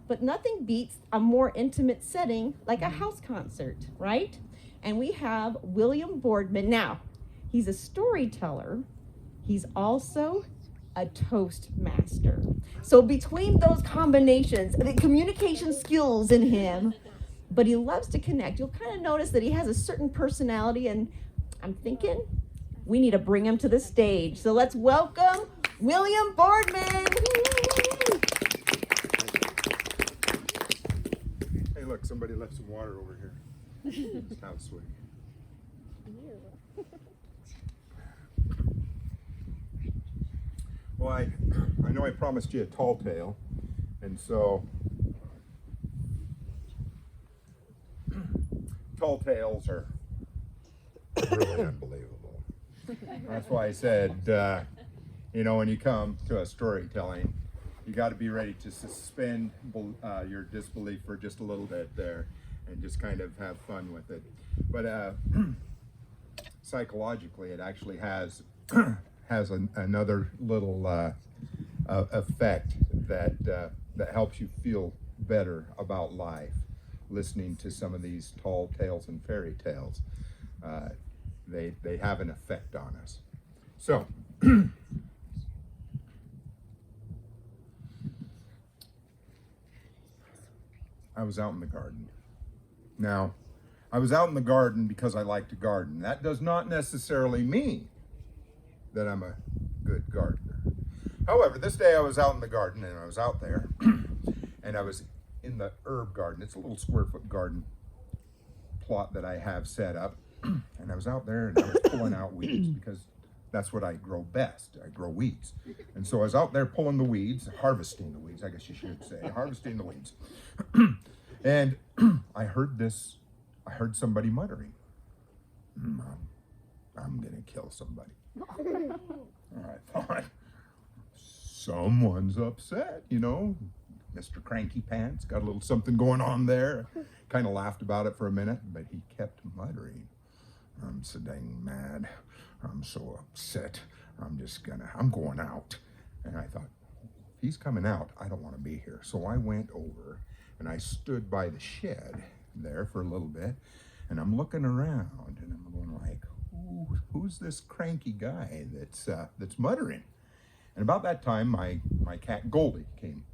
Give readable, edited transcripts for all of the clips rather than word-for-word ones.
But nothing beats a more intimate setting like a house concert, right? And we have William Boardman. Now, he's a storyteller. He's also a toastmaster. So between those combinations, the communication skills in him, but he loves to connect. You'll kind of notice that he has a certain personality, and I'm thinking we need to bring him to the stage. So let's welcome William Boardman. Hey, look, somebody left some water over here. It's not sweet. Well, I know I promised you a tall tale, and so tall tales are really unbelievable. That's why I said, when you come to a storytelling, you got to be ready to suspend your disbelief for just a little bit there and just kind of have fun with it. But psychologically, it actually has another little effect that helps you feel better about life. Listening to some of these tall tales and fairy tales, they have an effect on us. So. I was out in the garden. Now, I was out in the garden because I like to garden. That does not necessarily mean that I'm a good gardener. However, this day I was out in the garden, and I was out there, and I was in the herb garden. It's a little square foot garden plot that I have set up, and I was out there and I was pulling out weeds because that's what I grow best. I grow weeds. And so I was out there pulling the weeds, harvesting the weeds, I guess you should say, harvesting the weeds. And I heard somebody muttering, I'm gonna kill somebody. And I thought, someone's upset, Mr. Cranky Pants got a little something going on there. Kind of laughed about it for a minute, but he kept muttering, I'm so dang mad. I'm so upset. I'm going out. And I thought, if he's coming out, I don't want to be here. So I went over and I stood by the shed there for a little bit, and I'm looking around and I'm going like, who's this cranky guy that's muttering? And about that time, my cat Goldie came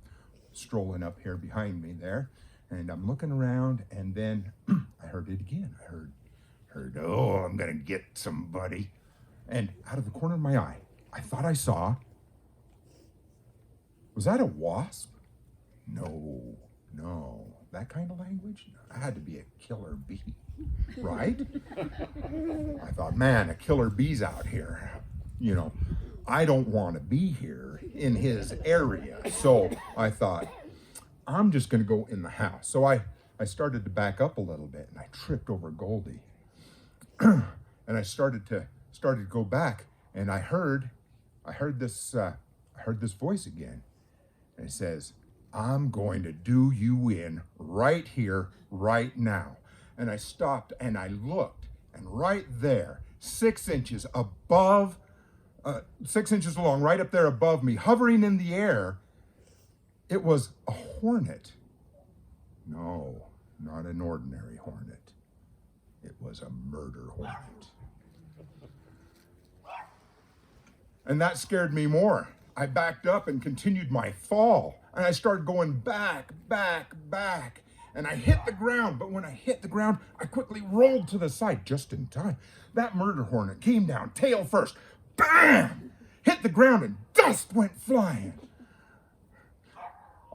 strolling up here behind me there, and I'm looking around, and then I heard it again. I heard, oh, I'm gonna get somebody. And out of the corner of my eye, I thought I saw, was that a wasp? No, that kind of language? That had to be a killer bee, right? I thought, man, a killer bee's out here. I don't want to be here in his area. So I thought, I'm just gonna go in the house. So I started to back up a little bit, and I tripped over Goldie. And I started to go back, and I heard this voice again, and it says, I'm going to do you in right here, right now. And I stopped and I looked, and right there, 6 inches above, 6 inches long, right up there above me, hovering in the air, it was a hornet. No, not an ordinary hornet. It was a murder hornet. And that scared me more. I backed up and continued my fall. And I started going back. And I hit the ground. But when I hit the ground, I quickly rolled to the side just in time. That murder hornet came down tail first. Bam! Hit the ground and dust went flying.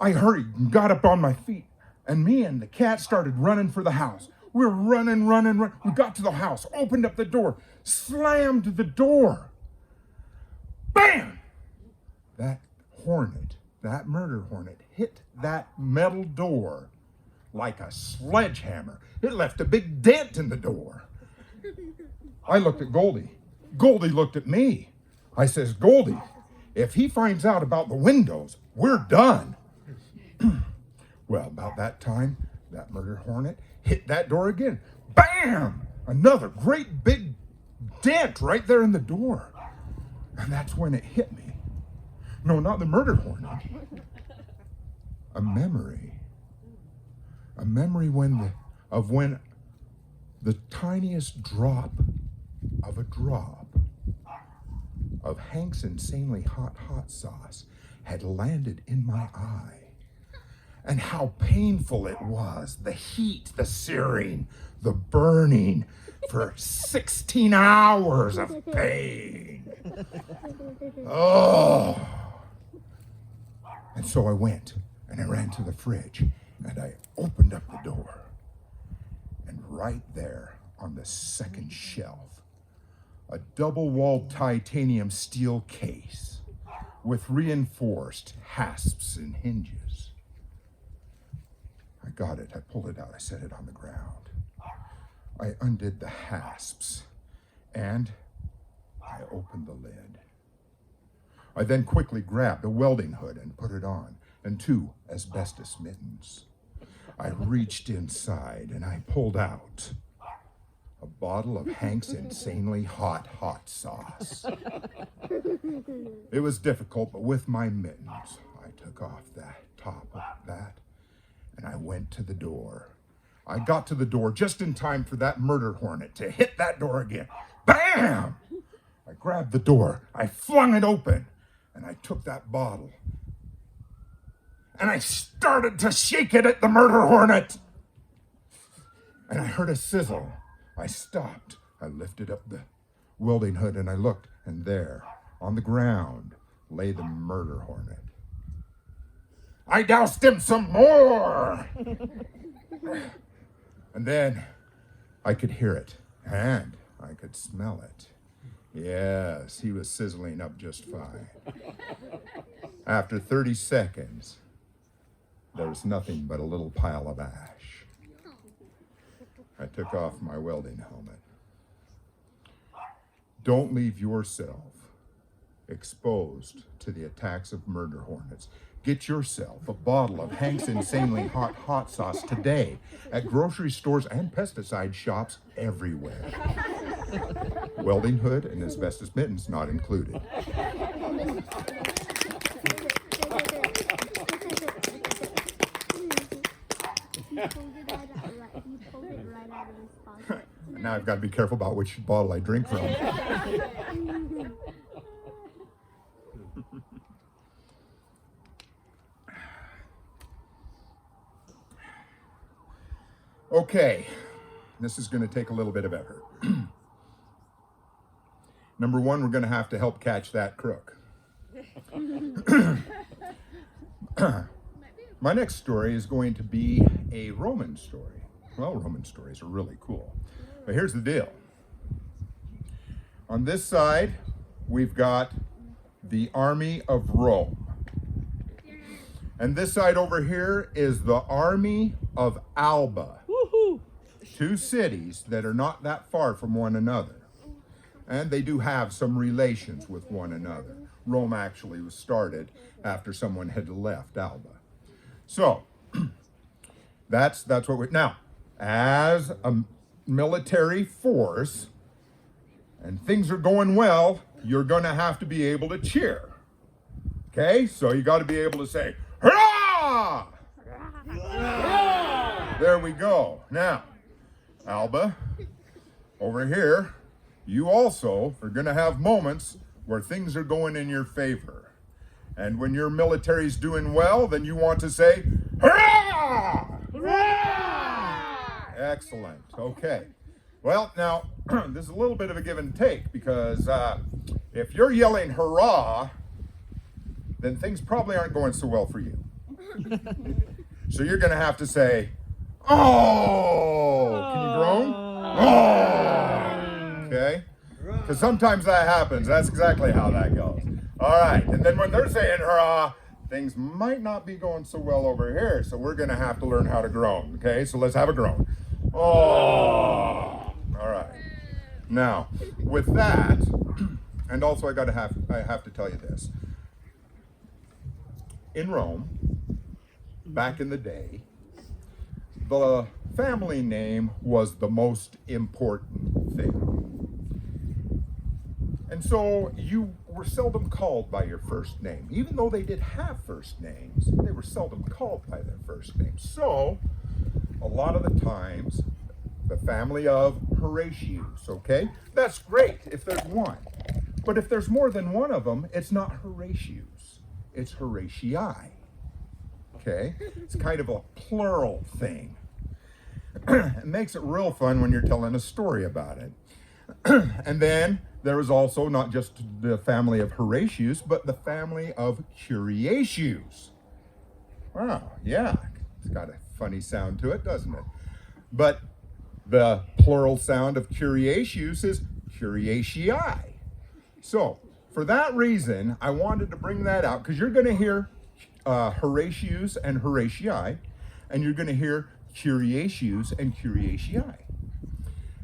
I hurried and got up on my feet. And me and the cat started running for the house. We were running. We got to the house, opened up the door, slammed the door. Bam! That hornet, that murder hornet, hit that metal door like a sledgehammer. It left a big dent in the door. I looked at Goldie. Goldie looked at me. I says, Goldie, if he finds out about the windows, we're done. Well, about that time, that murder hornet hit that door again. Bam! Another great big dent right there in the door. And that's when it hit me. No, not the murder hornet. A memory. memory of when the tiniest drop of a drop of Hank's insanely hot sauce had landed in my eye. And how painful it was. The heat, the searing, the burning for 16 hours of pain. Oh. And so I went and I ran to the fridge and I opened up the door. And right there on the second shelf, a double-walled titanium steel case with reinforced hasps and hinges. I got it, I pulled it out, I set it on the ground. I undid the hasps and I opened the lid. I then quickly grabbed a welding hood and put it on, and 2 asbestos mittens. I reached inside and I pulled out a bottle of Hank's insanely hot sauce. It was difficult, but with my mittens, I took off the top of that and I went to the door. I got to the door just in time for that murder hornet to hit that door again. Bam! I grabbed the door, I flung it open, and I took that bottle and I started to shake it at the murder hornet. And I heard a sizzle. I stopped. I lifted up the welding hood and I looked, and there, on the ground, lay the murder hornet. I doused him some more! And then I could hear it, and I could smell it. Yes, he was sizzling up just fine. After 30 seconds, there was nothing but a little pile of ash. I took off my welding helmet. Don't leave yourself exposed to the attacks of murder hornets. Get yourself a bottle of Hank's Insanely Hot Sauce today at grocery stores and pesticide shops everywhere. Welding hood and asbestos mittens not included. Now I've got to be careful about which bottle I drink from. Okay, this is going to take a little bit of effort. Number one, we're going to have to help catch that crook. My next story is going to be a Roman story. Well, Roman stories are really cool. But here's the deal. On this side, we've got the army of Rome. And this side over here is the army of Alba. Woo-hoo. 2 cities that are not that far from one another. And they do have some relations with one another. Rome actually was started after someone had left Alba. So, that's what we... Now, as a military force, and things are going well, you're going to have to be able to cheer. Okay? So you got to be able to say, hurrah! There we go. Now, Alba, over here, you also are going to have moments where things are going in your favor. And when your military's doing well, then you want to say, hurrah! Hurrah! Excellent. Okay. Well, now, this is a little bit of a give and take, because if you're yelling hurrah, then things probably aren't going so well for you. So you're going to have to say, oh! Can you groan? Oh! Okay? Because sometimes that happens. That's exactly how that goes. All right. And then when they're saying hurrah, things might not be going so well over here. So we're going to have to learn how to groan. Okay? So let's have a groan. Oh! All right. Now, with that, and also I have to tell you this. In Rome, back in the day, the family name was the most important thing. And so you were seldom called by your first name. Even though they did have first names, they were seldom called by their first name. So a lot of the times the family of Horatius, okay? That's great if there's one. But if there's more than one of them, it's not Horatius, it's Horatii. Okay? It's kind of a plural thing. It makes it real fun when you're telling a story about it. And then there was also not just the family of Horatius, but the family of Curiatius. Wow, yeah, it's got a funny sound to it, doesn't it? But the plural sound of Curiatius is Curiatii. So, for that reason, I wanted to bring that out, because you're going to hear Horatius and Horatii, and you're going to hear Curiatius and Curiatii.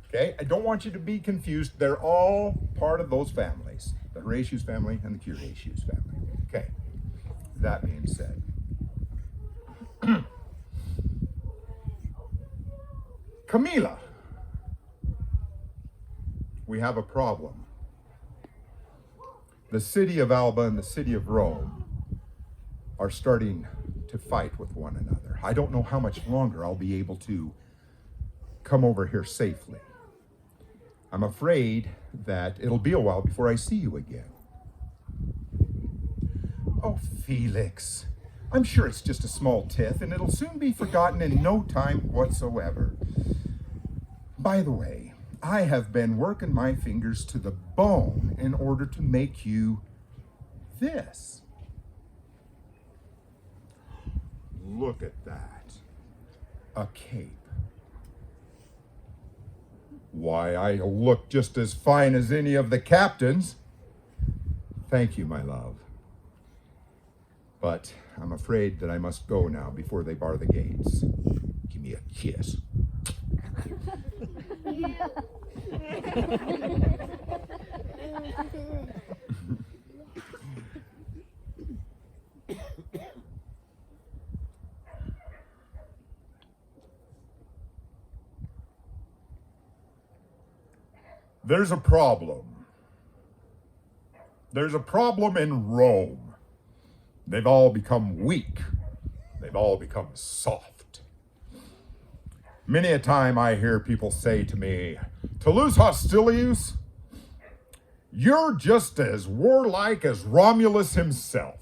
Okay, I don't want you to be confused. They're all part of those families, the Horatius family and the Curiatius family. Okay, that being said. Camilla, we have a problem. The city of Alba and the city of Rome are starting to fight with one another. I don't know how much longer I'll be able to come over here safely. I'm afraid that it'll be a while before I see you again. Oh, Felix, I'm sure it's just a small tiff and it'll soon be forgotten in no time whatsoever. By the way, I have been working my fingers to the bone in order to make you this. Look at that. A cape. Why, I look just as fine as any of the captains. Thank you, my love. But I'm afraid that I must go now before they bar the gates. Give me a kiss. There's a problem. There's a problem in Rome. They've all become weak. They've all become soft. Many a time I hear people say to me, Tullus Hostilius, you're just as warlike as Romulus himself.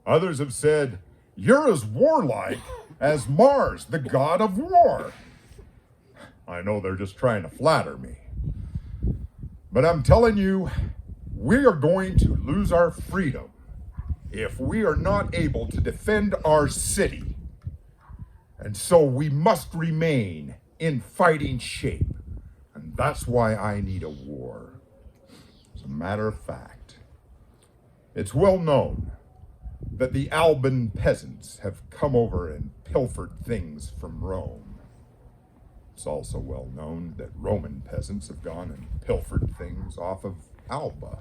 Others have said, you're as warlike as Mars, the god of war. I know they're just trying to flatter me. But I'm telling you, we are going to lose our freedom if we are not able to defend our city. And so we must remain in fighting shape. And that's why I need a war. As a matter of fact, it's well known that the Alban peasants have come over and pilfered things from Rome. It's also well known that Roman peasants have gone and pilfered things off of Alba.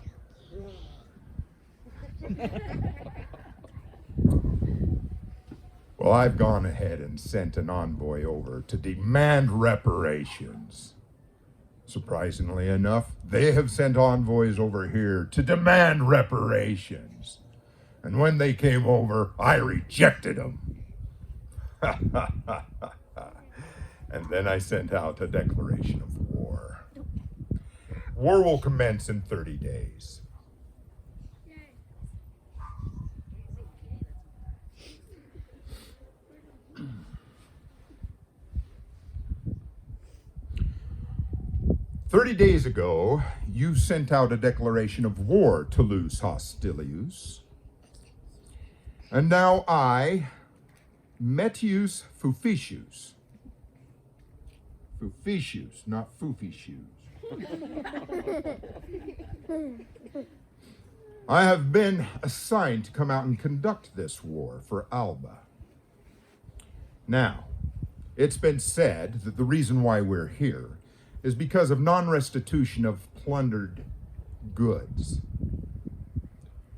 Well, I've gone ahead and sent an envoy over to demand reparations. Surprisingly enough, they have sent envoys over here to demand reparations. And when they came over, I rejected them. And then I sent out a declaration of war. War will commence in 30 days. "30 days ago, you sent out a declaration of war to Tullus Hostilius. And now I, Metius Fuficius, not Foofy shoes. I have been assigned to come out and conduct this war for Alba. Now, it's been said that the reason why we're here is because of non-restitution of plundered goods.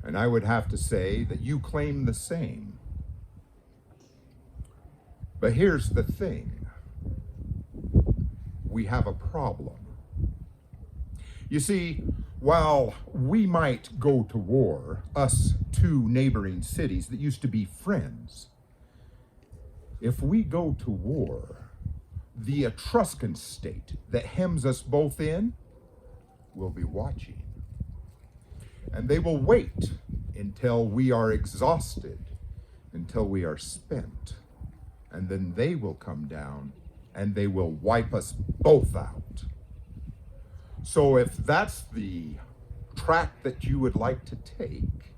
And I would have to say that you claim the same. But here's the thing. We have a problem. You see, while we might go to war, us two neighboring cities that used to be friends, If we go to war, the Etruscan state that hems us both in will be watching. And they will wait until we are exhausted, until we are spent. And then they will come down and they will wipe us both out. So if that's the track that you would like to take,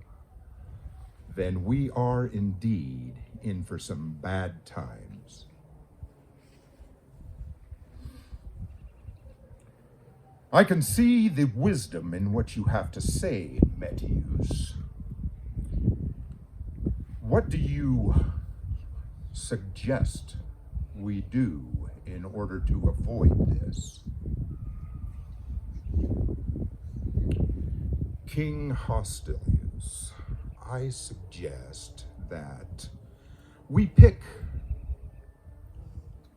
then we are indeed in for some bad times. I can see the wisdom in what you have to say, Metius. What do you suggest we do in order to avoid this? King Hostilius, I suggest that we pick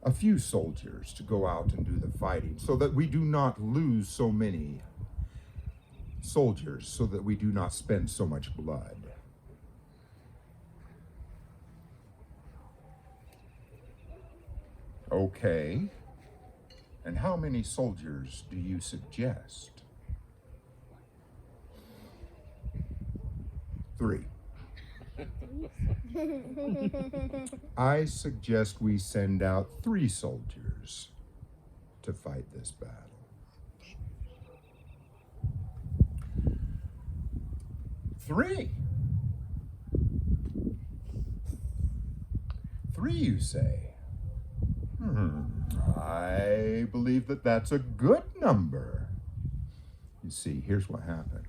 a few soldiers to go out and do the fighting so that we do not lose so many soldiers, so that we do not spend so much blood. Okay. And how many soldiers do you suggest? 3. I suggest we send out 3 soldiers to fight this battle. 3. 3, you say? I believe that that's a good number. You see, here's what happened.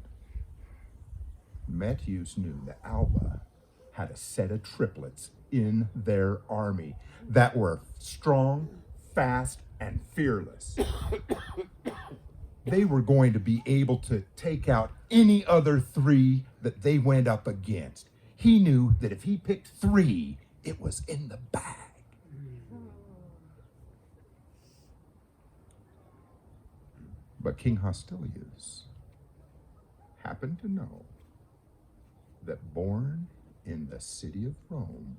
Metius knew that Alba had a set of triplets in their army that were strong, fast, and fearless. They were going to be able to take out any other 3 that they went up against. He knew that if he picked 3, it was in the bag. But King Hostilius happened to know that born in the city of Rome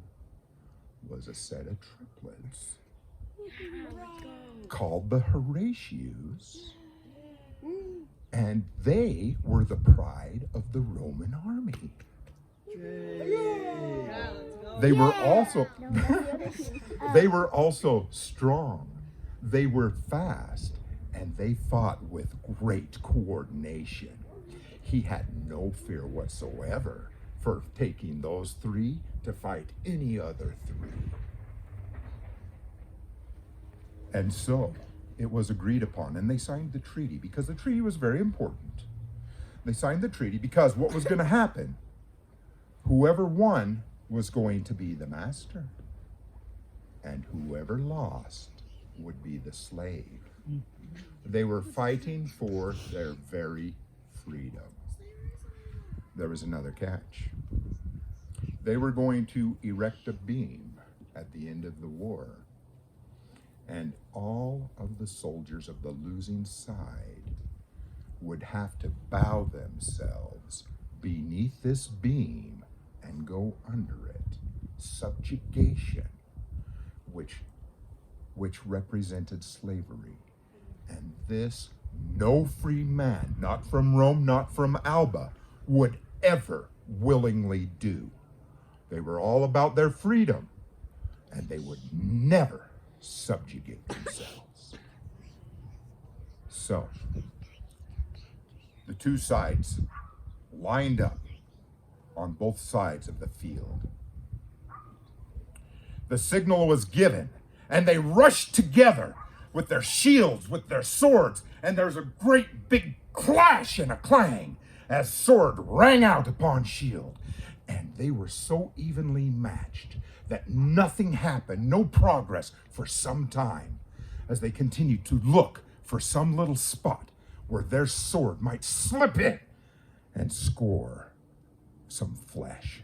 was a set of triplets called the Horatius, and they were the pride of the Roman army. They were also strong. They were fast, and they fought with great coordination. He had no fear whatsoever for taking those 3 to fight any other 3. And so it was agreed upon, and they signed the treaty because the treaty was very important. They signed the treaty because what was going to happen? Whoever won was going to be the master, and whoever lost would be the slave. They were fighting for their very freedom. There was another catch. They were going to erect a beam at the end of the war, and all of the soldiers of the losing side would have to bow themselves beneath this beam and go under it. Subjugation, which represented slavery. And this no free man, not from Rome, not from Alba, would ever willingly do. They were all about their freedom, and they would never subjugate themselves. So, the 2 sides lined up on both sides of the field. The signal was given, and they rushed together with their shields, with their swords, and there's a great big clash and a clang as sword rang out upon shield. And they were so evenly matched that nothing happened, no progress for some time, as they continued to look for some little spot where their sword might slip in and score some flesh.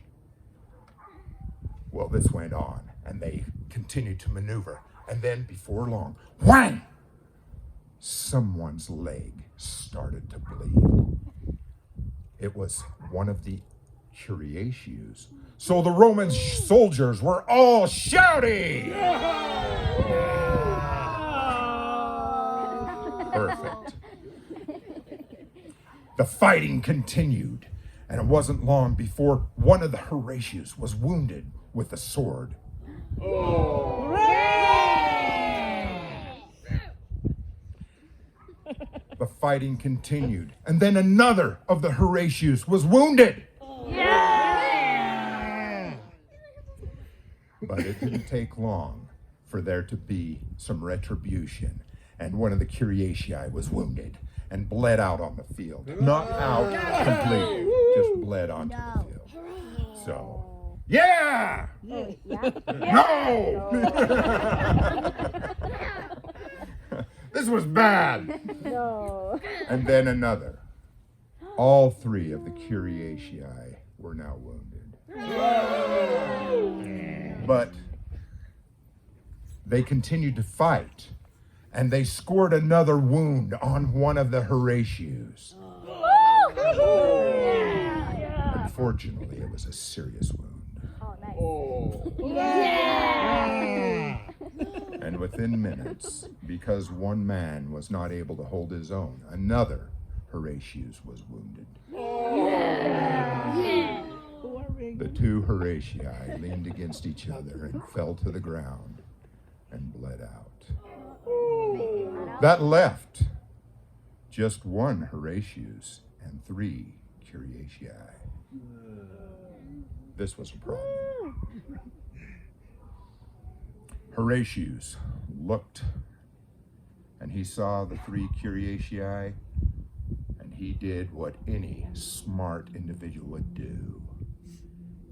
Well, this went on, and they continued to maneuver. And then, before long, whang! Someone's leg started to bleed. It was one of the Horatius. So the Roman soldiers were all shouting. Perfect. The fighting continued, and it wasn't long before one of the Horatius was wounded with a sword. The fighting continued, and then another of the Horatius was wounded. But it didn't take long for there to be some retribution, and one of the Curiatii was wounded and bled out on the field. Not out completely, just bled onto the field. So, yeah! No! This was bad. No. And then another. All three of the Curiatii were now wounded. But they continued to fight, and they scored another wound on one of the Horatius. Unfortunately, it was a serious wound. Oh, nice. And within minutes, because one man was not able to hold his own, another Horatius was wounded. The two Horatii leaned against each other and fell to the ground and bled out. That left just one Horatius and 3 Curiatii. This was a problem. Horatius looked, and he saw the 3 Curiatii, and he did what any smart individual would do.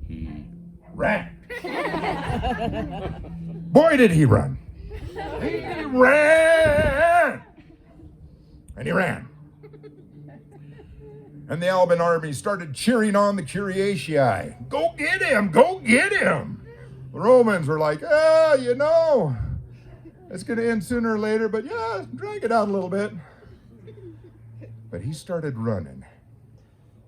He ran. Boy, did he run. He ran. And he ran. And the Alban army started cheering on the Curiatii. Go get him! Go get him! The Romans were like, it's going to end sooner or later, but yeah, drag it out a little bit. But he started running,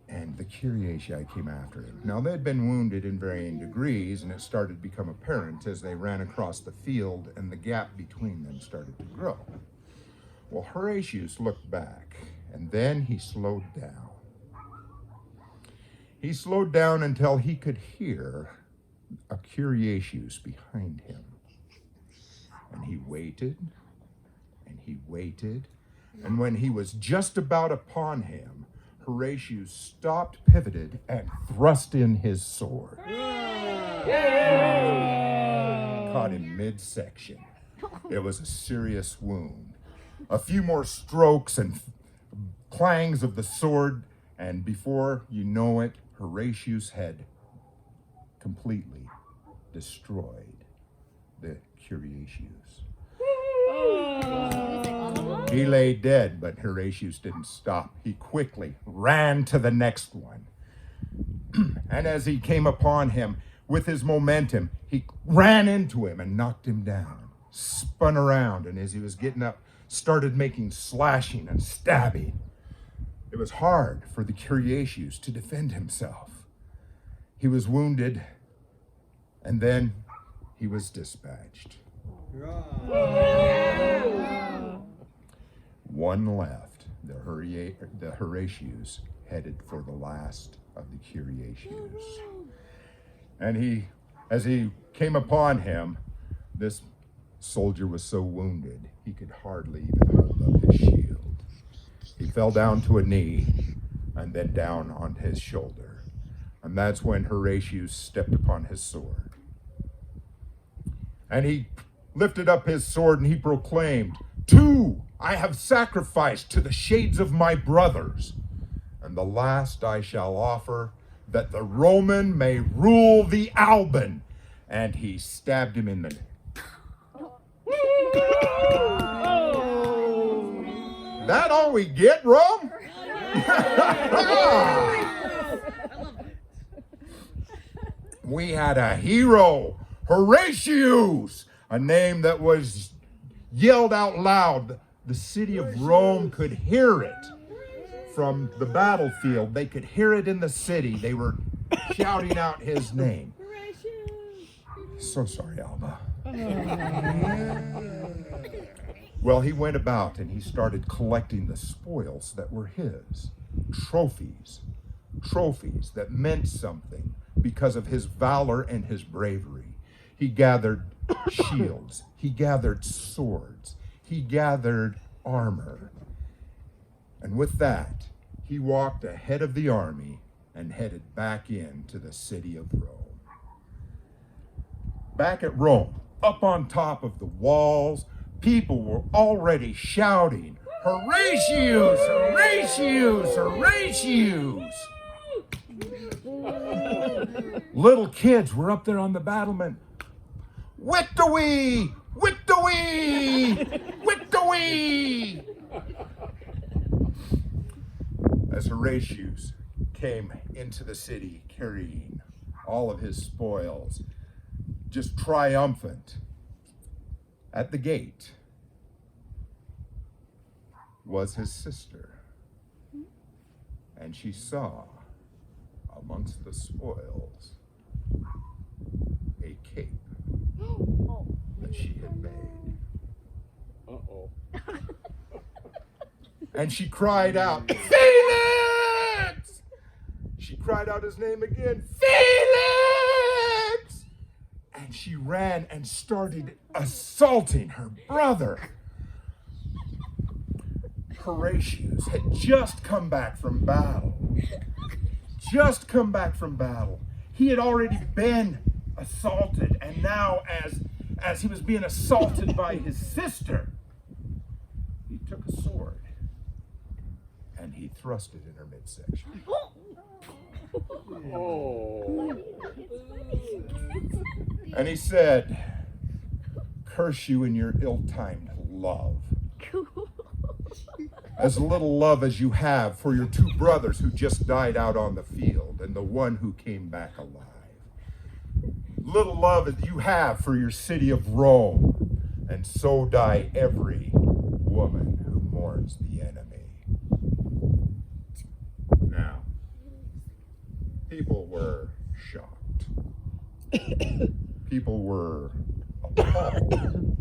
and the Curiatii came after him. Now, they'd been wounded in varying degrees, and it started to become apparent as they ran across the field, and the gap between them started to grow. Well, Horatius looked back, and then he slowed down. He slowed down until he could hear a Curiacius behind him. And he waited, and he waited, and when he was just about upon him, Horatius stopped, pivoted, and thrust in his sword. Caught him midsection. It was a serious wound. A few more strokes and clangs of the sword, and before you know it, Horatius had completely destroyed the Curiacius. He lay dead, but Horatius didn't stop. He quickly ran to the next one. And as he came upon him, with his momentum, he ran into him and knocked him down, spun around, and as he was getting up, started making slashing and stabbing. It was hard for the Curiacius to defend himself. He was wounded, and then he was dispatched. One left. The Horatius headed for the last of the Curiacius. And as he came upon him, this soldier was so wounded, he could hardly even hold up his shield. He fell down to a knee and then down on his shoulder. And that's when Horatius stepped upon his sword. And he lifted up his sword and he proclaimed, "Two I have sacrificed to the shades of my brothers, and the last I shall offer, that the Roman may rule the Alban." And he stabbed him in the neck. That all we get, Rome? We had a hero, Horatius, a name that was yelled out loud. The city of Rome could hear it from the battlefield. They could hear it in the city. They were shouting out his name. So sorry, Alba. Well, he went about and he started collecting the spoils that were his. Trophies that meant something because of his valor and his bravery. He gathered shields, he gathered swords, he gathered armor. And with that, he walked ahead of the army and headed back into the city of Rome. Back at Rome, up on top of the walls, people were already shouting, "Horatius! Horatius! Horatius!" Little kids were up there on the battlement. "Victory! Victory! Victory!" As Horatius came into the city carrying all of his spoils, just triumphant, at the gate was his sister, and she saw amongst the spoils a cape that she had made. Uh-oh. And she cried out, "Felix!" She cried out his name again, "Felix!" And she ran and started assaulting her brother. Horatius had just come back from battle. He had already been assaulted, and now as he was being assaulted by his sister, he took a sword and he thrust it in her midsection. Oh. And he said, "Curse you in your ill-timed love. As little love as you have for your two brothers who just died out on the field and the one who came back alive. Little love as you have for your city of Rome, and so die every woman who mourns the enemy." Now, people were shocked. People were appalled.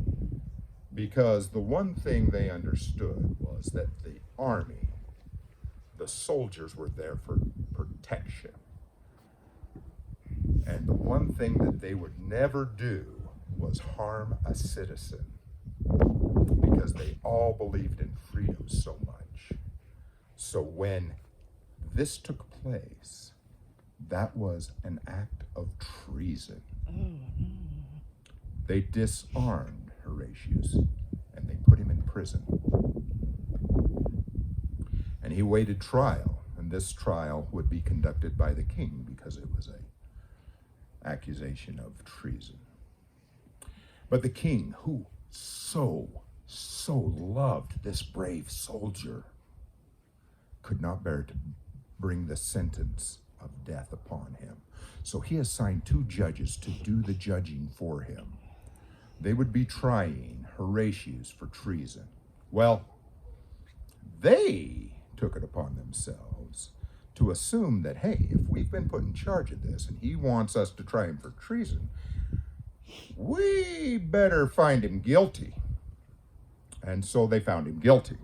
Because the one thing they understood was that the army, the soldiers, were there for protection. And the one thing that they would never do was harm a citizen, because they all believed in freedom so much. So when this took place, that was an act of treason. They disarmed Horatius, and they put him in prison. And he waited trial, and this trial would be conducted by the king because it was an accusation of treason. But the king, who so loved this brave soldier, could not bear to bring the sentence of death upon him. So he assigned 2 judges to do the judging for him. They would be trying Horatius for treason. Well, they took it upon themselves to assume that, hey, if we've been put in charge of this and he wants us to try him for treason, we better find him guilty. And so they found him guilty.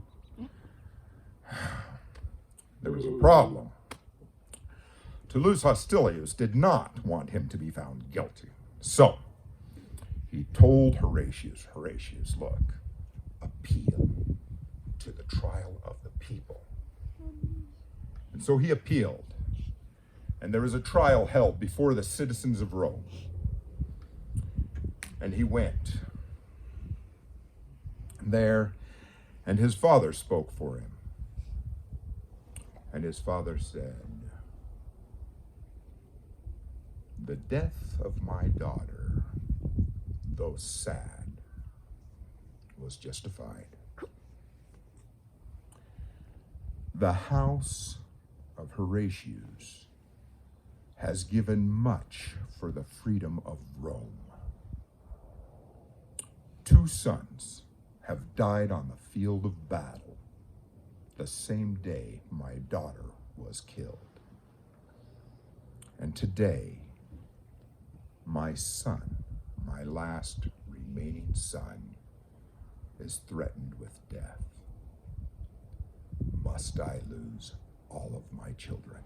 There was a problem. Tullus Hostilius did not want him to be found guilty. So he told Horatius, look, appeal to the trial of the people. And so he appealed. And there was a trial held before the citizens of Rome. And he went there, and his father spoke for him. And his father said, "The death of my daughter, though sad, was justified. The house of Horatius has given much for the freedom of Rome. 2 sons have died on the field of battle the same day my daughter was killed. And today, my son, my last remaining son, is threatened with death. Must I lose all of my children?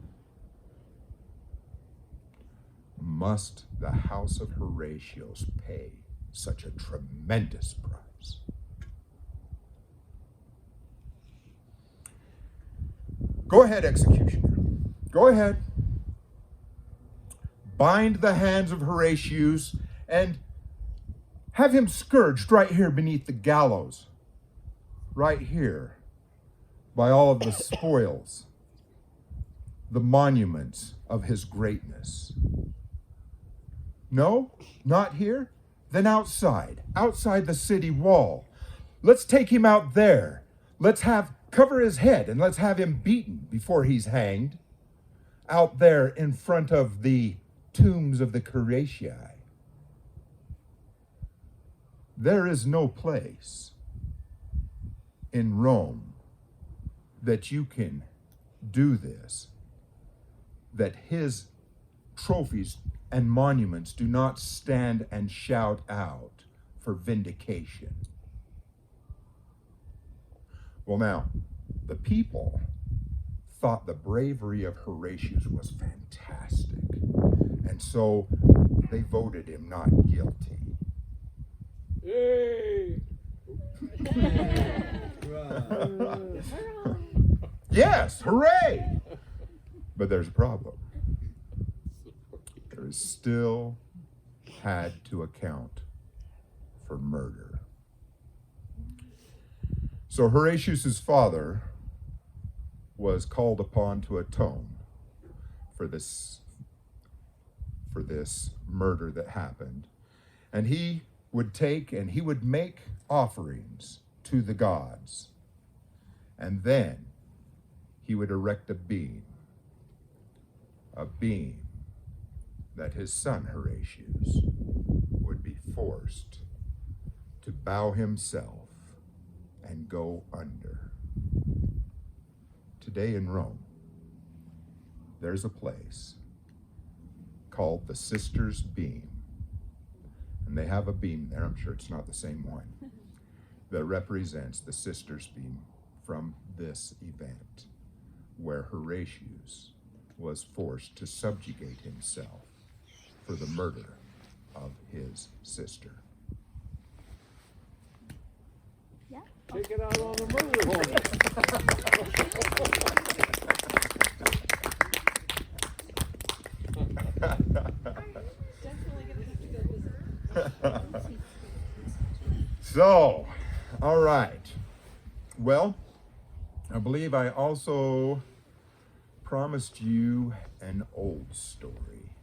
Must the house of Horatius pay such a tremendous price? Go ahead, executioner. Go ahead. Bind the hands of Horatius and have him scourged right here beneath the gallows. Right here, by all of the spoils, the monuments of his greatness. No, not here. Then outside the city wall. Let's take him out there. Let's cover his head and let's have him beaten before he's hanged. Out there in front of the tombs of the Curatii. There is no place in Rome that you can do this, that his trophies and monuments do not stand and shout out for vindication. Well, now, the people thought the bravery of Horatius was fantastic, and so they voted him not guilty. Yay! Yes, hooray! But there's a problem. There is still had to account for murder. So Horatius's father was called upon to atone for this murder that happened. And he would take and he would make offerings to the gods. And then he would erect a beam that his son Horatius would be forced to bow himself and go under. Today in Rome, there's a place called the Sisters' Beam. And they have a beam there, I'm sure it's not the same one, that represents the Sisters' Beam from this event, where Horatius was forced to subjugate himself for the murder of his sister. Take it out on the murder hornet. So, all right. Well, I believe I also promised you an old story.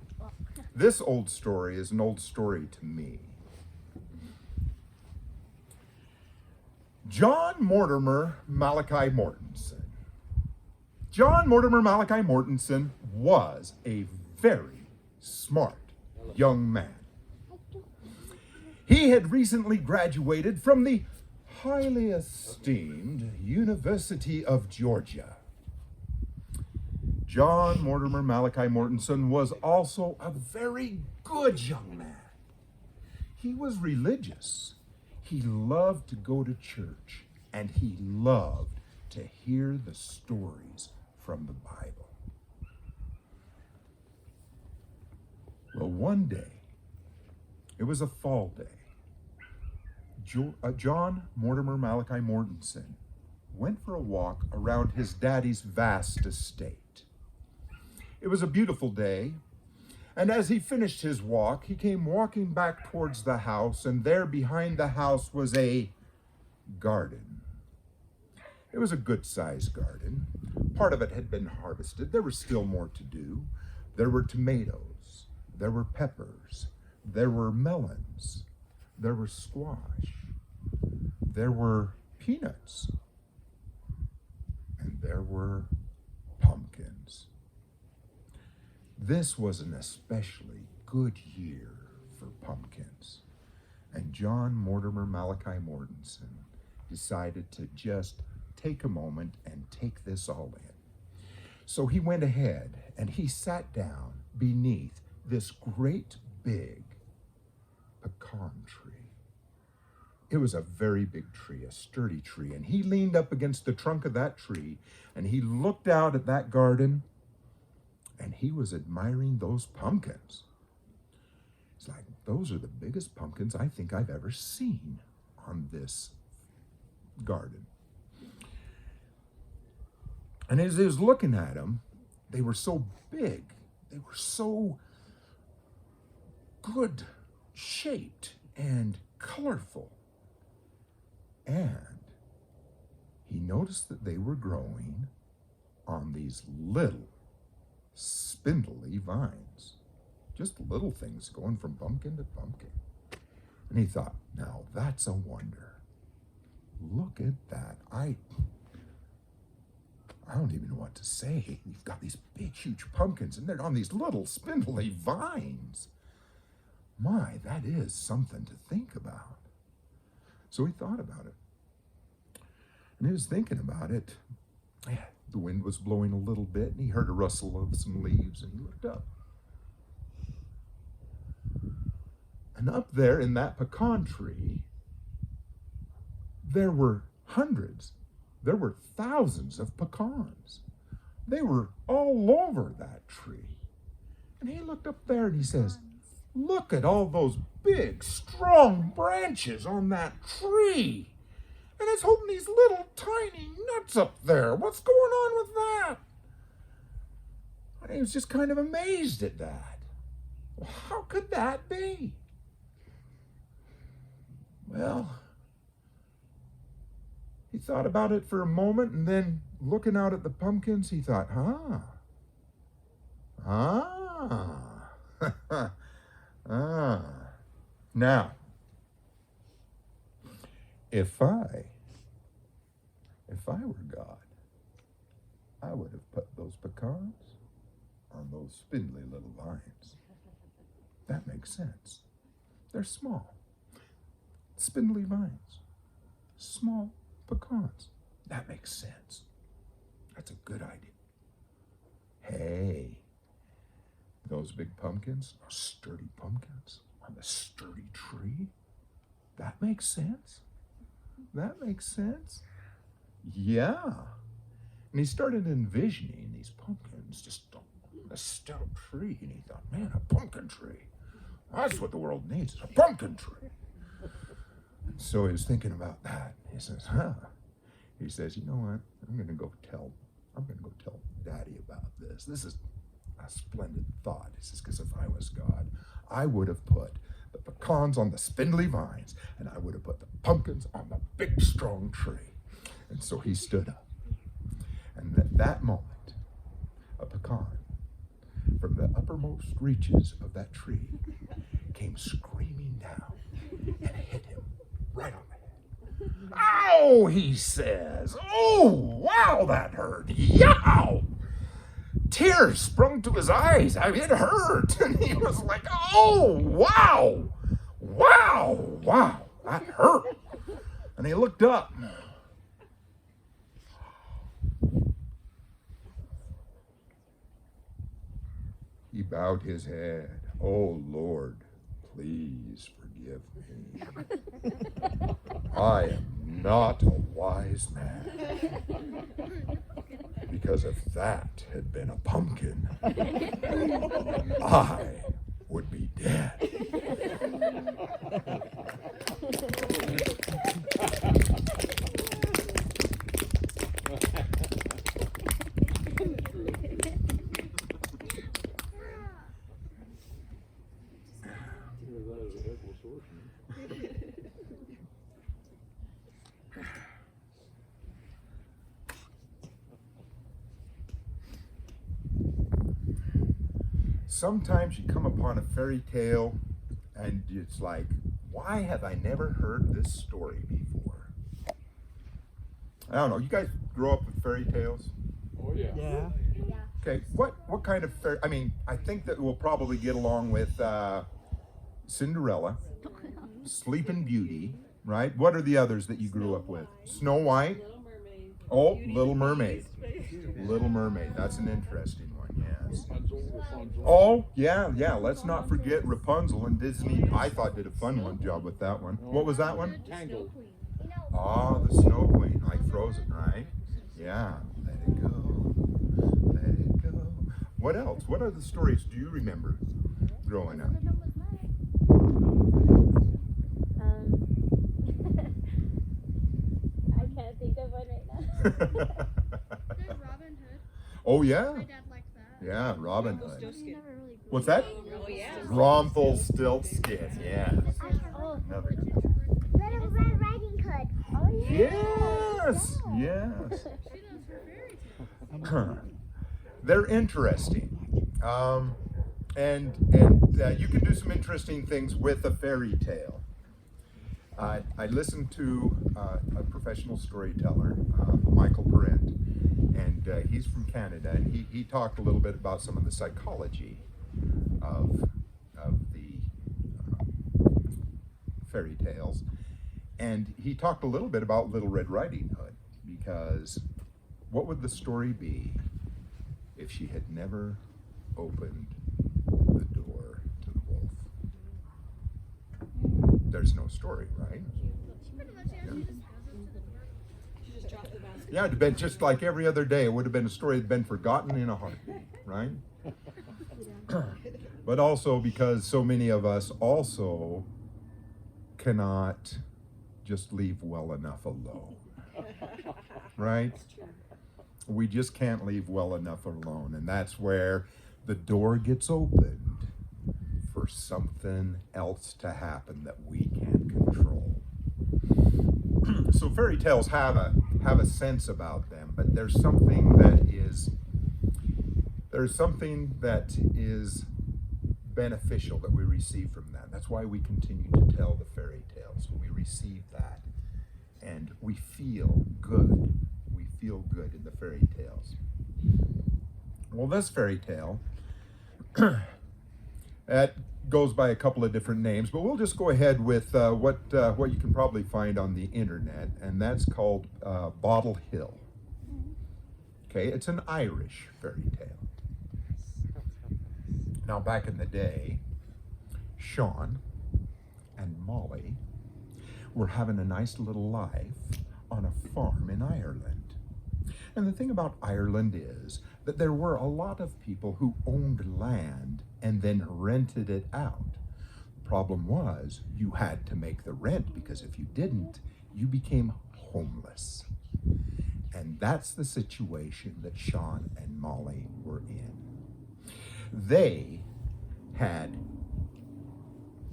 This old story is an old story to me. John Mortimer Malachi Mortensen. John Mortimer Malachi Mortensen was a very smart young man. He had recently graduated from the highly esteemed University of Georgia. John Mortimer Malachi Mortensen was also a very good young man. He was religious. He loved to go to church, and he loved to hear the stories from the Bible. Well, one day, it was a fall day, John Mortimer Malachi Mortensen went for a walk around his daddy's vast estate. It was a beautiful day, and as he finished his walk, he came walking back towards the house, and there behind the house was a garden. It was a good-sized garden. Part of it had been harvested. There was still more to do. There were tomatoes. There were peppers. There were melons. There were squash. There were peanuts. And there were pumpkins. This was an especially good year for pumpkins. And John Mortimer Malachi Mortensen decided to just take a moment and take this all in. So he went ahead and he sat down beneath this great big pecan tree. It was a very big tree, a sturdy tree, and he leaned up against the trunk of that tree and he looked out at that garden and he was admiring those pumpkins. It's like, those are the biggest pumpkins I think I've ever seen on this garden. And as he was looking at them, they were so big, they were so good shaped and colorful. And he noticed that they were growing on these little spindly vines. Just little things going from pumpkin to pumpkin. And he thought, now that's a wonder. Look at that. I don't even know what to say. You've got these big, huge pumpkins, and they're on these little spindly vines. My, that is something to think about. So he thought about it. And he was thinking about it. The wind was blowing a little bit, and he heard a rustle of some leaves, and he looked up. And up there in that pecan tree, there were hundreds, there were thousands of pecans. They were all over that tree. And he looked up there and he says, look at all those big, strong branches on that tree. And it's holding these little tiny nuts up there. What's going on with that? And he was just kind of amazed at that. Well, how could that be? Well, he thought about it for a moment, and then looking out at the pumpkins, he thought, Now, if I were God, I would have put those pecans on those spindly little vines. That makes sense. They're small. Spindly vines. Small pecans. That makes sense. That's a good idea. Hey, those big pumpkins are sturdy pumpkins on the sturdy tree. That makes sense. That makes sense. Yeah. And he started envisioning these pumpkins just on a stout tree. And he thought, man, a pumpkin tree. That's what the world needs, is a pumpkin tree. And so he was thinking about that. He says, He says, you know what? I'm going to go tell Daddy about this. This is a splendid thought. He says, because if I was God, I would have put the pecans on the spindly vines, and I would have put the pumpkins on the big, strong tree. And so he stood up. And at that moment, a pecan from the uppermost reaches of that tree came screaming down and hit him right on the head. Ow, he says. Oh, wow, that hurt. Yow! Tears sprung to his eyes. I mean, it hurt. And he was like, oh, wow. Wow, that hurt. And he looked up. He bowed his head. Oh, Lord, please forgive me. I am not a wise man. Because if that had been a pumpkin, I would be dead. Sometimes you come upon a fairy tale and it's like, why have I never heard this story before? I don't know. You guys grow up with fairy tales? Oh, yeah. Yeah. Okay, what kind of fairy? I mean, I think that we'll probably get along with Cinderella, Sleeping Beauty, right? What are the others that you grew up with? Snow White? Little Mermaid. Oh, Little Mermaid. Little Mermaid. That's an interesting one, yeah. Rapunzel, Rapunzel. Oh, yeah. Let's not forget Rapunzel, and Disney, I thought, did a fun job with that one. What was that one? Tangled. Ah, the Snow Queen, like Frozen, right? Yeah. Let it go. Let it go. What else? What other stories do you remember growing up? I can't think of one right now. There's Robin Hood. Oh, yeah. My dad liked that. Yeah, Robin Hood. He never really grew What's that? Oh yeah. Rumpelstiltskin, yeah. Oh, Another good. Little Red Riding Hood. Oh yeah. Yes, yes. She does fairy tales. They're interesting. And you can do some interesting things with a fairy tale. I listened to a professional storyteller, Michael Parent, and he's from Canada, and he talked a little bit about some of the psychology of the fairy tales. And he talked a little bit about Little Red Riding Hood, because what would the story be if she had never opened the door to the wolf? There's no story, right? Pretty much, yeah. She just goes up to the door. She just dropped the basket. Yeah, it'd have been just like every other day. It would have been a story that'd been forgotten in a heartbeat, right? But also because so many of us also cannot just leave well enough alone, right? We just can't leave well enough alone, and that's where the door gets opened for something else to happen that we can't control. So fairy tales have a sense about them, but there's something that is beneficial that we receive from that. That's why we continue to tell the fairy tales. We receive that, and we feel good. We feel good in the fairy tales. Well, this fairy tale, that goes by a couple of different names, but we'll just go ahead with what you can probably find on the internet, and that's called Bottle Hill. Okay, it's an Irish fairy tale. Now, back in the day, Sean and Molly were having a nice little life on a farm in Ireland. And the thing about Ireland is that there were a lot of people who owned land and then rented it out. The problem was you had to make the rent, because if you didn't, you became homeless. And that's the situation that Sean and Molly were in. They had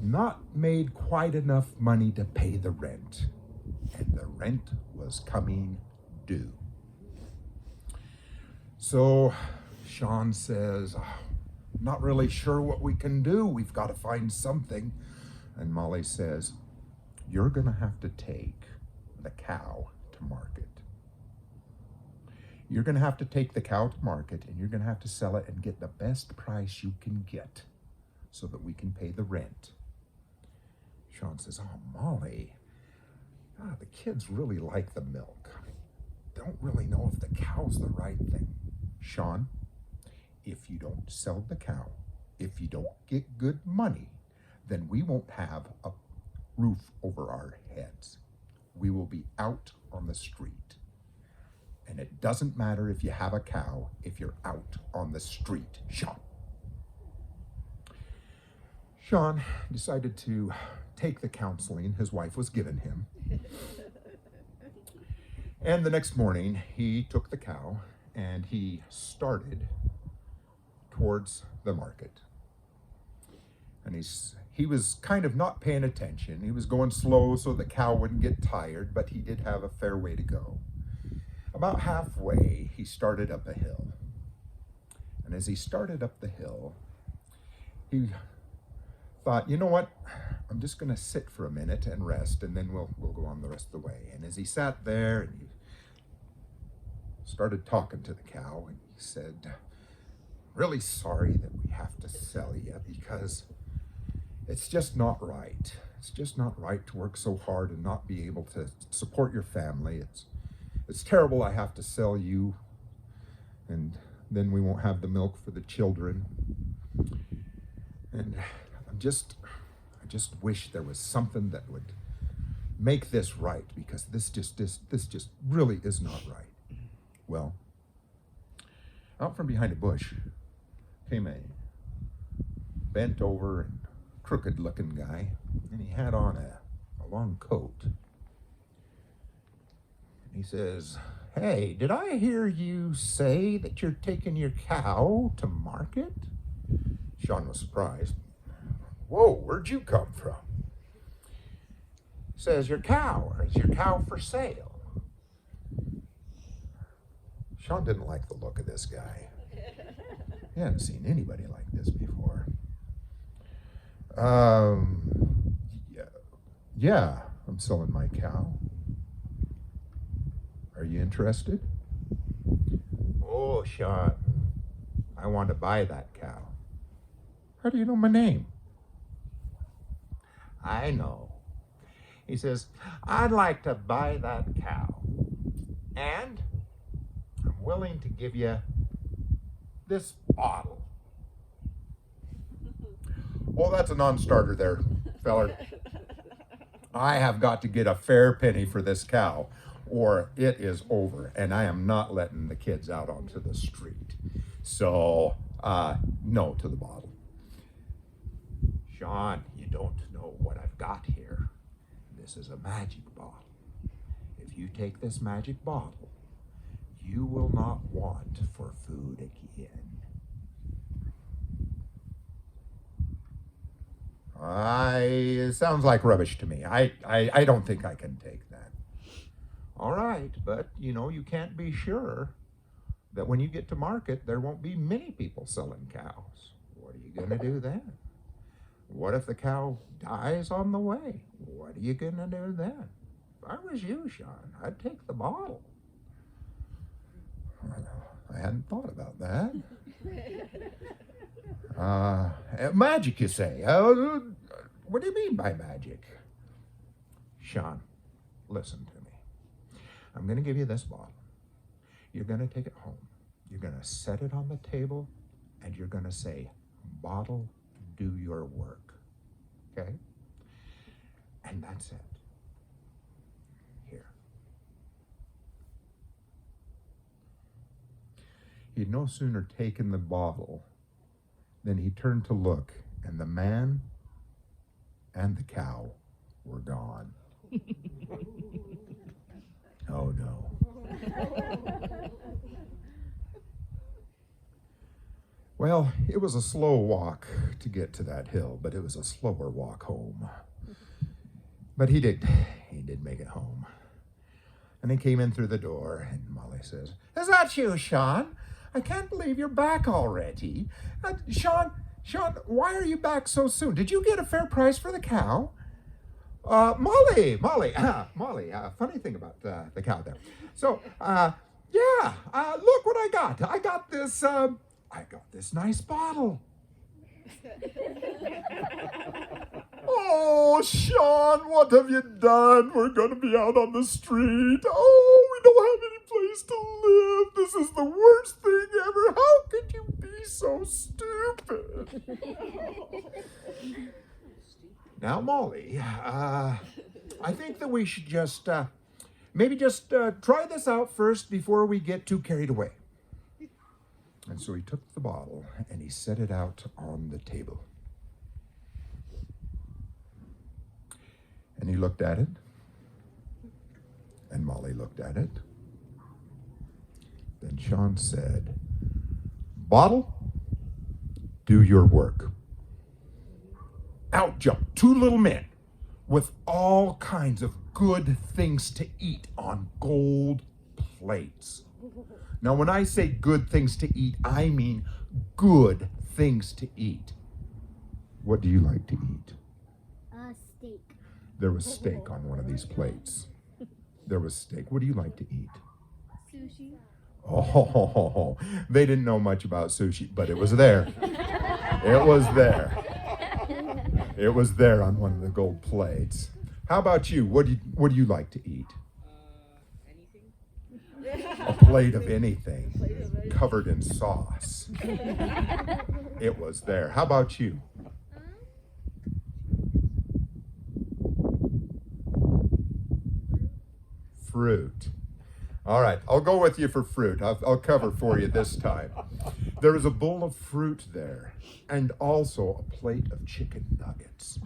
not made quite enough money to pay the rent, and the rent was coming due. So Sean says, not really sure what we can do. We've got to find something. And Molly says, you're going to have to take the cow to market. You're going to have to take the cow to market, and you're going to have to sell it and get the best price you can get so that we can pay the rent. Sean says, oh, Molly, the kids really like the milk. I don't really know if the cow's the right thing. Sean, if you don't sell the cow, if you don't get good money, then we won't have a roof over our heads. We will be out on the street. And it doesn't matter if you have a cow if you're out on the street, Sean. Sean decided to take the counseling his wife was giving him. And the next morning, he took the cow and he started towards the market. And he was kind of not paying attention. He was going slow so the cow wouldn't get tired, but he did have a fair way to go. About halfway, he started up a hill. And as he started up the hill, he thought, you know what? I'm just going to sit for a minute and rest, and then we'll go on the rest of the way. And as he sat there, and he started talking to the cow, and he said, really sorry that we have to sell you, because it's just not right. It's just not right to work so hard and not be able to support your family. It's terrible I have to sell you, and then we won't have the milk for the children. And I just wish there was something that would make this right, because this just really is not right. Well, out from behind a bush came a bent over and crooked looking guy, and he had on a long coat. He says, "Hey, did I hear you say that you're taking your cow to market?" Sean was surprised. "Whoa, where'd you come from?" He says, "Your cow, or is your cow for sale?" Sean didn't like the look of this guy. He hadn't seen anybody like this before. Yeah, I'm selling my cow. Are you interested? "Oh, Sean, I want to buy that cow." "How do you know my name?" "I know." He says, "I'd like to buy that cow, and I'm willing to give you this bottle." "Oh, that's a non-starter there, feller. I have got to get a fair penny for this cow, or it is over, and I am not letting the kids out onto the street. So, no to the bottle." "Sean, you don't know what I've got here. This is a magic bottle. If you take this magic bottle, you will not want for food again." It sounds like rubbish to me. I don't think I can take that. "All right, but you can't be sure that when you get to market, there won't be many people selling cows. What are you going to do then? What if the cow dies on the way? What are you going to do then?" "If I was you, Sean, I'd take the bottle." I hadn't thought about that. Magic, you say? What do you mean by magic? "Sean, listen to me. I'm going to give you this bottle. You're going to take it home. You're going to set it on the table, and you're going to say, 'Bottle, do your work.' Okay? And that's it. Here." He'd no sooner taken the bottle than he turned to look, and the man and the cow were gone. Oh no. Well, it was a slow walk to get to that hill, but it was a slower walk home. But he did make it home. And he came in through the door, and Molly says, "Is that you, Sean? I can't believe you're back already. Sean, why are you back so soon? Did you get a fair price for the cow?" Molly, funny thing about the cow there. So, look what I got. I got this nice bottle. "Oh, Sean, what have you done? We're going to be out on the street. Oh, we don't have any place to live. This is the worst thing ever. How could you be so stupid?" Now, Molly, I think that we should just try this out first before we get too carried away. And so he took the bottle and he set it out on the table. And he looked at it, and Molly looked at it. Then Sean said, "Bottle, do your work." Out jumped two little men with all kinds of good things to eat on gold plates. Now, when I say good things to eat, I mean good things to eat. What do you like to eat? Steak. There was steak on one of these plates. There was steak. What do you like to eat? Sushi. Oh, they didn't know much about sushi, but it was there. It was there. It was there on one of the gold plates. How about you? What do you like to eat? Anything? a plate of anything covered in sauce. It was there. How about you? Fruit. All right, I'll go with you for fruit. I'll cover for you this time. There was a bowl of fruit there, and also a plate of chicken nuggets.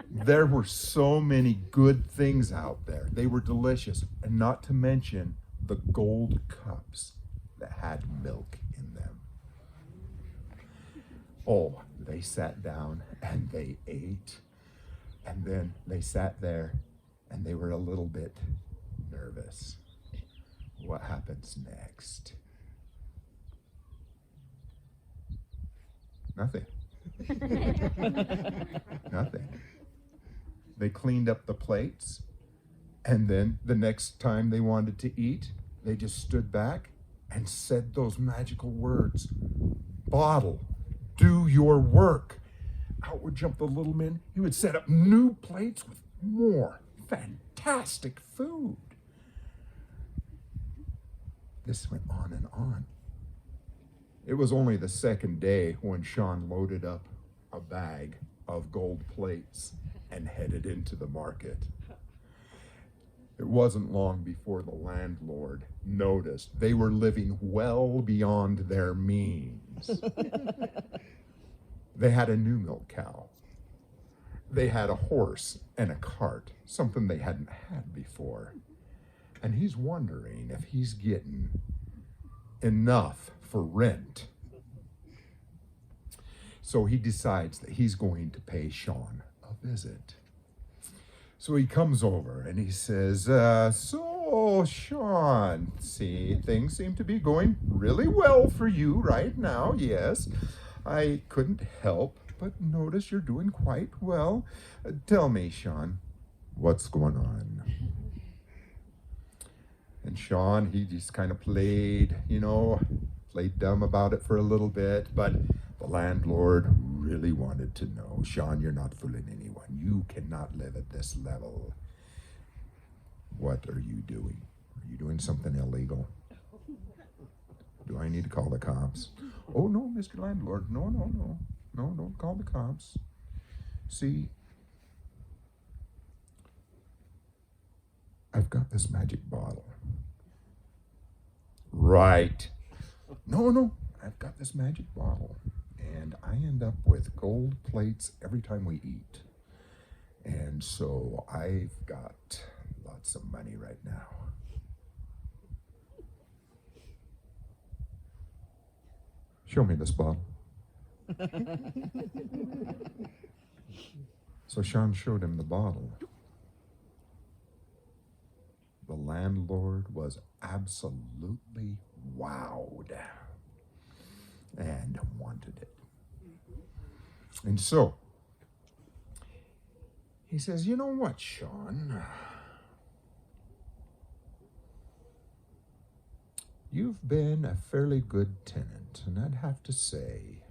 There were so many good things out there. They were delicious, and not to mention the gold cups that had milk in them. Oh, they sat down and they ate, and then they sat there and they were a little bit nervous. What happens next? Nothing. Nothing. They cleaned up the plates, and then the next time they wanted to eat, they just stood back and said those magical words. Bottle, do your work. Out would jump the little man. He would set up new plates with more fantastic food. This went on and on. It was only the second day when Sean loaded up a bag of gold plates and headed into the market. It wasn't long before the landlord noticed they were living well beyond their means. They had a new milk cow. They had a horse and a cart, something they hadn't had before. And he's wondering if he's getting enough for rent. So he decides that he's going to pay Sean a visit. So he comes over and he says, so Sean, see, things seem to be going really well for you right now, yes. I couldn't help but notice you're doing quite well. Tell me, Sean, what's going on? And Sean, he just kind of played dumb about it for a little bit, but the landlord really wanted to know. Sean, you're not fooling anyone. You cannot live at this level. What are you doing? Are you doing something illegal? Do I need to call the cops? Oh, no, Mr. Landlord. No, don't call the cops. See, I've got this magic bottle. Right. No, I've got this magic bottle, and I end up with gold plates every time we eat. And so I've got lots of money right now. Show me this bottle. So Sean showed him the bottle. The landlord was absolutely wowed and wanted it. And so he says, you know what, Sean? You've been a fairly good tenant, and I'd have to say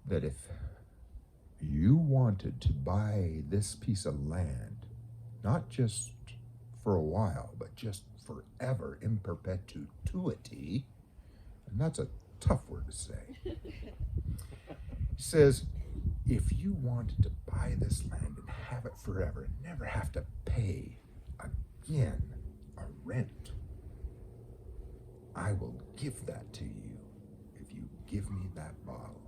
that if you wanted to buy this piece of land, not just for a while, but just forever, in perpetuity, and that's a tough word to say. He says, if you wanted to buy this land and have it forever and never have to pay again a rent, I will give that to you if you give me that bottle.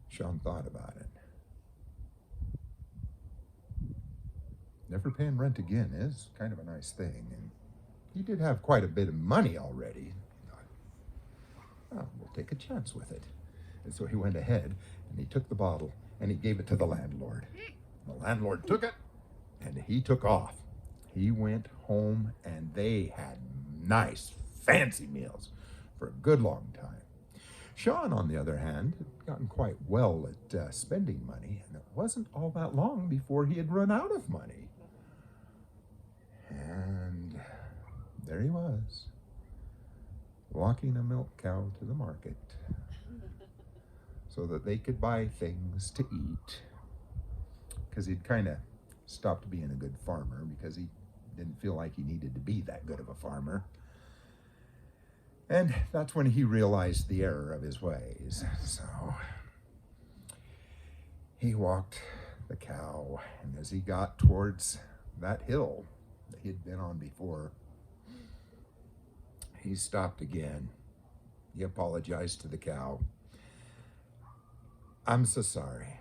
Sean thought about it. Never paying rent again is kind of a nice thing, and he did have quite a bit of money already. Well, we'll take a chance with it. And so he went ahead and he took the bottle and he gave it to the landlord. The landlord took it and he took off. He went home and they had nice, fancy meals for a good long time. Sean, on the other hand, had gotten quite well at spending money, and it wasn't all that long before he had run out of money. And there he was, walking a milk cow to the market so that they could buy things to eat, because he'd kind of stopped being a good farmer because he didn't feel like he needed to be that good of a farmer. And that's when he realized the error of his ways. So he walked the cow, and as he got towards that hill that he had been on before, he stopped again. He apologized to the cow. I'm so sorry,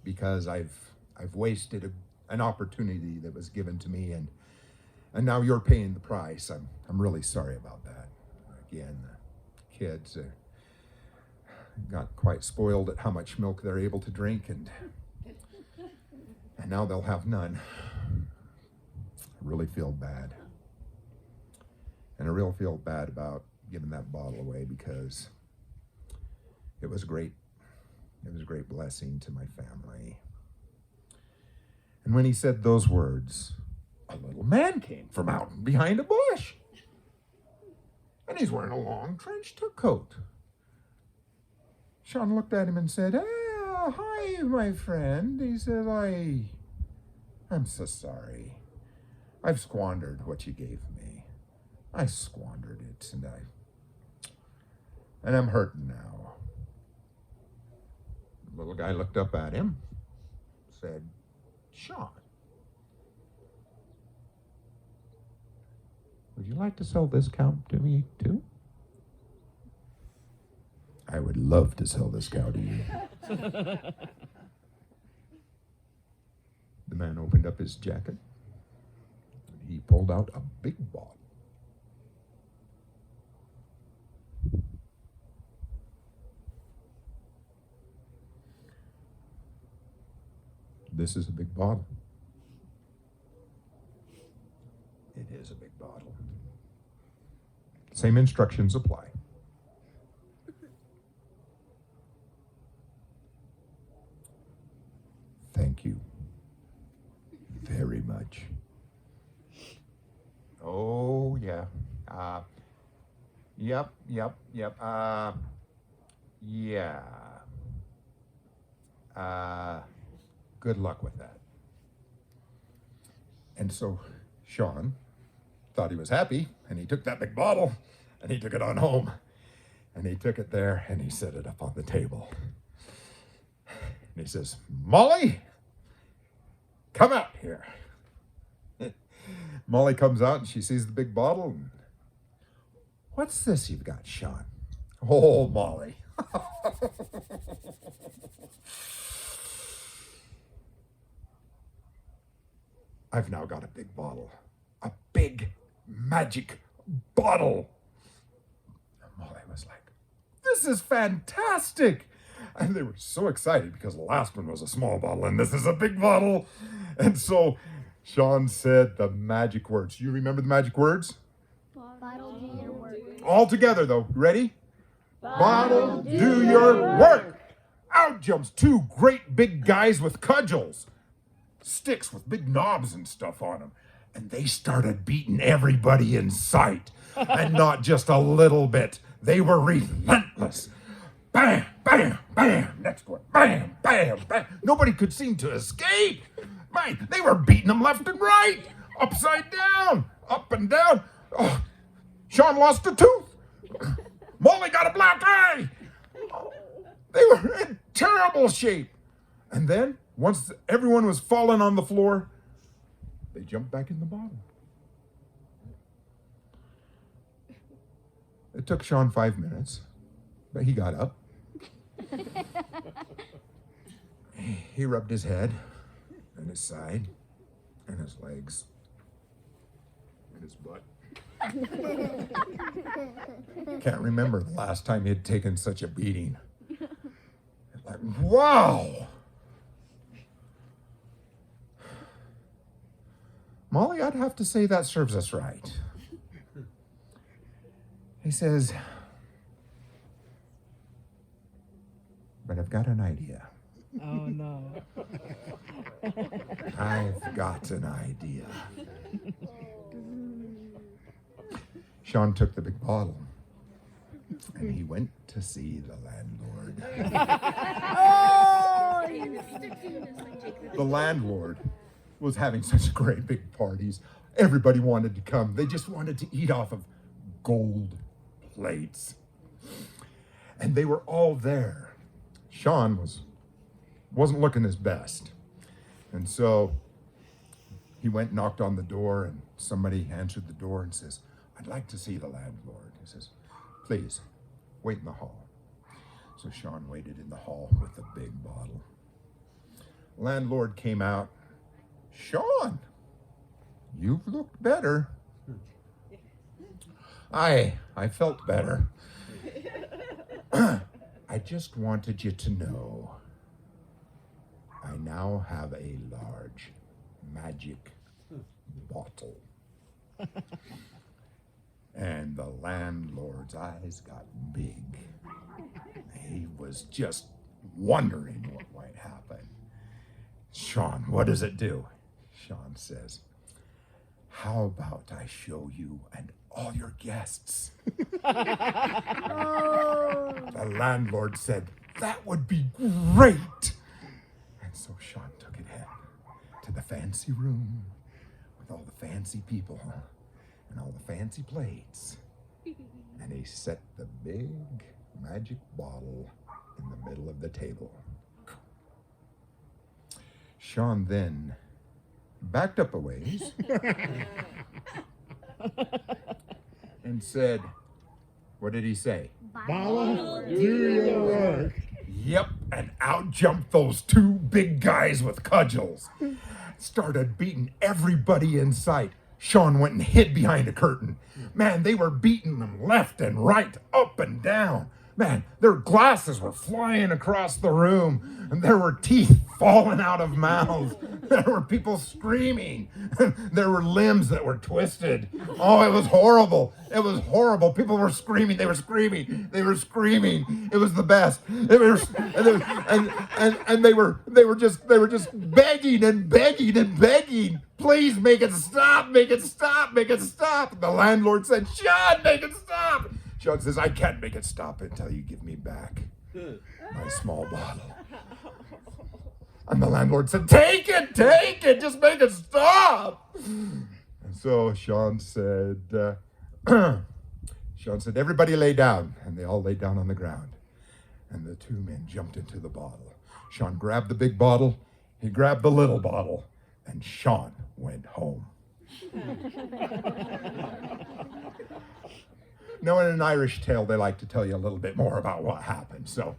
because I've wasted an opportunity that was given to me, and now you're paying the price. I'm really sorry about that. Again, the kids got quite spoiled at how much milk they're able to drink, and now they'll have none. I really feel bad. And I really feel bad about giving that bottle away, because it was great. It was a great blessing to my family. And when he said those words, a little man came from out behind a bush. And he's wearing a long trench coat. Sean looked at him and said, hi, my friend. He said, I'm so sorry. I've squandered what you gave me. I squandered it, and I'm hurting now. The little guy looked up at him, said, Sean, would you like to sell this cow to me too? I would love to sell this cow to you. The man opened up his jacket, and he pulled out a big bottle. This is a big bottle. It is a big bottle. Same instructions apply. Thank you very much. Oh, yeah. Yep. Yeah. Good luck with that. And so Sean thought he was happy, and he took that big bottle, and he took it on home, and he took it there, and he set it up on the table. And he says, Molly, come out here. Molly comes out, and she sees the big bottle. And, what's this you've got, Sean? Oh, Molly. I've now got a big bottle. A big magic bottle. And Molly was like, this is fantastic. And they were so excited because the last one was a small bottle and this is a big bottle. And so Sean said the magic words. Do you remember the magic words? Bottle do your work. All together though. Ready? Bottle, do your work. Out jumps two great big guys with cudgels. Sticks with big knobs and stuff on them. And they started beating everybody in sight. And not just a little bit. They were relentless. Bam, bam, bam. Next one. Bam, bam, bam. Nobody could seem to escape. Man, they were beating them left and right. Upside down. Up and down. Oh, Sean lost a tooth. Molly got a black eye. They were in terrible shape. And then, once everyone was falling on the floor, they jumped back in the bottle. It took Sean 5 minutes, but he got up. He rubbed his head and his side and his legs and his butt. Can't remember the last time he had taken such a beating. Like, wow! Molly, I'd have to say that serves us right. He says, but I've got an idea. Oh, no. I've got an idea. Sean took the big bottle and he went to see the landlord. The landlord was having such great big parties. Everybody wanted to come. They just wanted to eat off of gold plates. And they were all there. Sean wasn't looking his best. And so he went and knocked on the door, and somebody answered the door and says, "I'd like to see the landlord." He says, "Please, wait in the hall." So Sean waited in the hall with the big bottle. Landlord came out. "Sean, you've looked better." I felt better. "I just wanted you to know I now have a large magic bottle." And the landlord's eyes got big. He was just wondering what might happen. "Sean, what does it do?" Sean says, "How about I show you and all your guests?" The landlord said, "That would be great." And so Sean took it in to the fancy room with all the fancy people and all the fancy plates. And he set the big magic bottle in the middle of the table. Sean then backed up a ways and said, what did he say? Bala, do your work. Yep, and out jumped those two big guys with cudgels. Started beating everybody in sight. Sean went and hid behind a curtain. Man, they were beating them left and right, up and down. Man, their glasses were flying across the room, and there were teeth falling out of mouths. There were people screaming. There were limbs that were twisted. Oh, it was horrible. It was horrible. People were screaming. They were screaming. They were screaming. It was the best. And they were just begging and begging and begging. "Please make it stop. Make it stop. Make it stop." The landlord said, "Sean, make it stop." Sean says, "I can't make it stop until you give me back my small bottle." And the landlord said, take it, just make it stop." And so Sean said, "Everybody lay down." And they all lay down on the ground. And the two men jumped into the bottle. Sean grabbed the big bottle, he grabbed the little bottle, and Sean went home. Now, in an Irish tale, they like to tell you a little bit more about what happened. So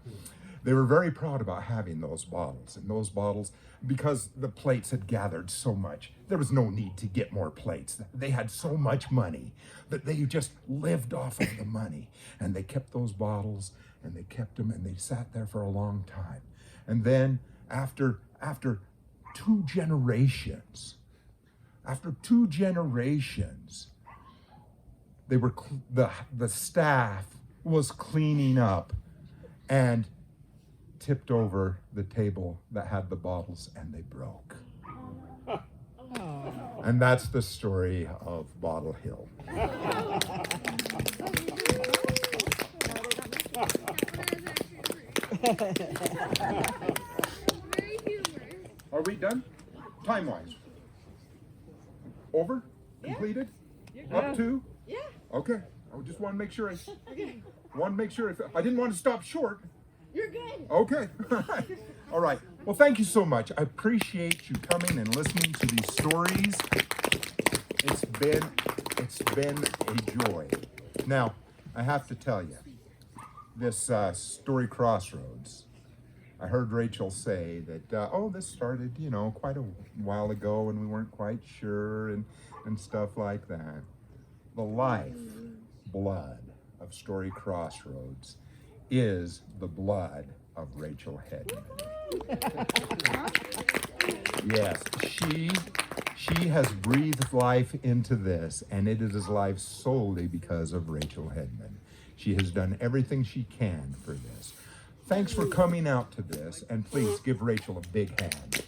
they were very proud about having those bottles. And those bottles, because the plates had gathered so much, there was no need to get more plates. They had so much money that they just lived off of the money. And they kept those bottles, and they kept them, and they sat there for a long time. And then after two generations, they were the staff was cleaning up and tipped over the table that had the bottles, and they broke. And that's the story of Bottle Hill. Very humorous. Are we done? Time-wise? Over? Completed? Up to? Yeah. Okay. I just want to make sure I didn't want to stop short. You're good. Okay. All right. Well, thank you so much. I appreciate you coming and listening to these stories. It's been a joy. Now, I have to tell you, this story Crossroads, I heard Rachel say that, this started, quite a while ago, and we weren't quite sure and stuff like that. The lifeblood of Story Crossroads is the blood of Rachel Hedman. Yes, she has breathed life into this, and it is life solely because of Rachel Hedman. She has done everything she can for this. Thanks for coming out to this, and please give Rachel a big hand.